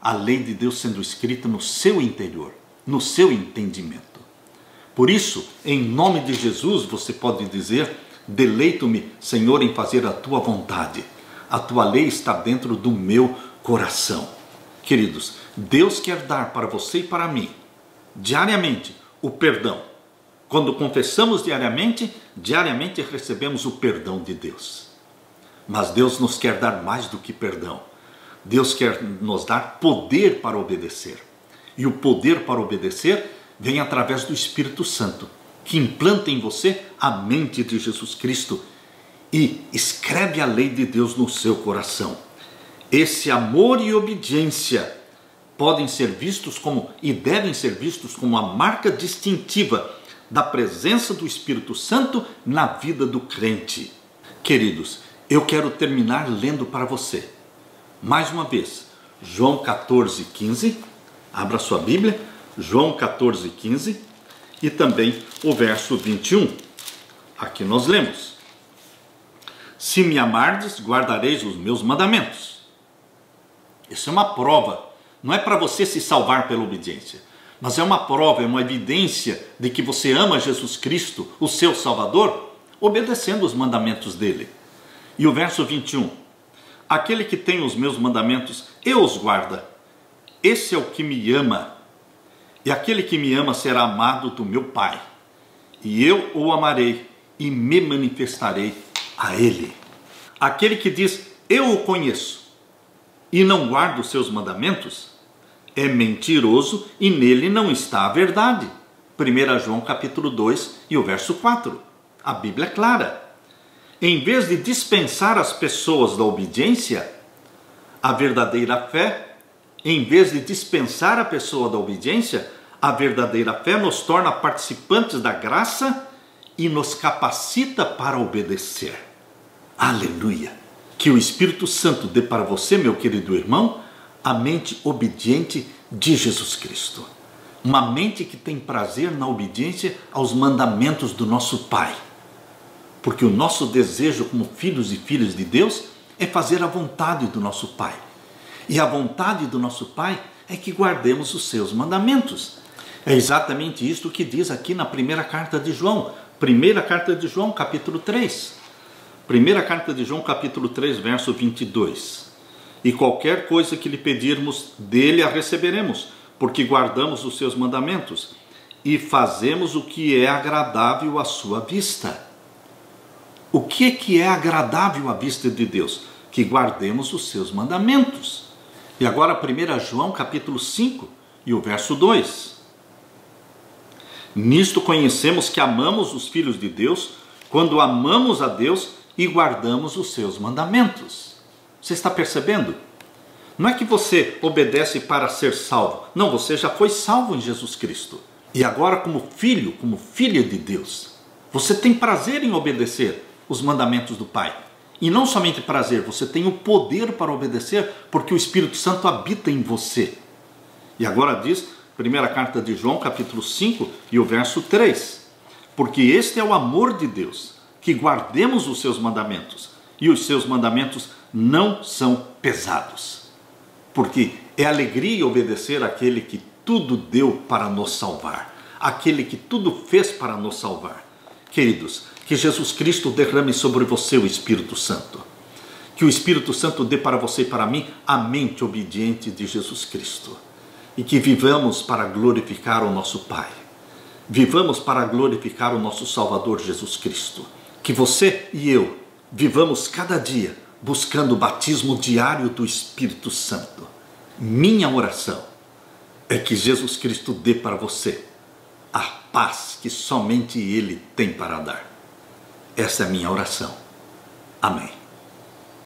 a lei de Deus sendo escrita no seu interior, no seu entendimento. Por isso, em nome de Jesus, você pode dizer: deleito-me, Senhor, em fazer a tua vontade. A tua lei está dentro do meu coração. Queridos, Deus quer dar para você e para mim, diariamente, o perdão. Quando confessamos diariamente recebemos o perdão de Deus. Mas Deus nos quer dar mais do que perdão. Deus quer nos dar poder para obedecer. E o poder para obedecer vem através do Espírito Santo, que implanta em você a mente de Jesus Cristo e escreve a lei de Deus no seu coração. Esse amor e obediência podem ser vistos como, e devem ser vistos como, a marca distintiva da presença do Espírito Santo na vida do crente. Queridos, eu quero terminar lendo para você. Mais uma vez, João 14:15, abra sua Bíblia, João 14:15 e também o verso 21. Aqui nós lemos: se me amardes, guardareis os meus mandamentos. Isso é uma prova, não é para você se salvar pela obediência, mas é uma prova, é uma evidência de que você ama Jesus Cristo, o seu Salvador, obedecendo os mandamentos dele. E o verso 21, aquele que tem os meus mandamentos e os guarda, esse é o que me ama, e aquele que me ama será amado do meu Pai, e eu o amarei e me manifestarei a ele. Aquele que diz, eu o conheço, e não guarda os seus mandamentos, é mentiroso e nele não está a verdade. 1 João capítulo 2 e o verso 4. A Bíblia é clara. Em vez de dispensar as pessoas da obediência, a verdadeira fé, em vez de dispensar a pessoa da obediência, a verdadeira fé nos torna participantes da graça e nos capacita para obedecer. Aleluia! Que o Espírito Santo dê para você, meu querido irmão, a mente obediente de Jesus Cristo. Uma mente que tem prazer na obediência aos mandamentos do nosso Pai. Porque o nosso desejo como filhos e filhas de Deus é fazer a vontade do nosso Pai. E a vontade do nosso Pai é que guardemos os seus mandamentos. É exatamente isto que diz aqui na primeira carta de João. Primeira carta de João, capítulo 3. Primeira carta de João, capítulo 3, verso 22. E qualquer coisa que lhe pedirmos, dele a receberemos, porque guardamos os seus mandamentos e fazemos o que é agradável à sua vista. O que é agradável à vista de Deus? Que guardemos os seus mandamentos. E agora 1 João, capítulo 5 e o verso 2. Nisto conhecemos que amamos os filhos de Deus, quando amamos a Deus e guardamos os seus mandamentos. Você está percebendo? Não é que você obedece para ser salvo. Não, você já foi salvo em Jesus Cristo. E agora como filho, como filha de Deus, você tem prazer em obedecer os mandamentos do Pai. E não somente prazer, você tem o poder para obedecer, porque o Espírito Santo habita em você. E agora diz, primeira carta de João, capítulo 5 e o verso 3. Porque este é o amor de Deus, que guardemos os seus mandamentos, e os seus mandamentos não são pesados. Porque é alegria obedecer àquele que tudo deu para nos salvar, aquele que tudo fez para nos salvar. Queridos, que Jesus Cristo derrame sobre você o Espírito Santo. Que o Espírito Santo dê para você e para mim a mente obediente de Jesus Cristo. E que vivamos para glorificar o nosso Pai. Vivamos para glorificar o nosso Salvador Jesus Cristo. Que você e eu vivamos cada dia buscando o batismo diário do Espírito Santo. Minha oração é que Jesus Cristo dê para você a paz que somente Ele tem para dar. Essa é a minha oração. Amém.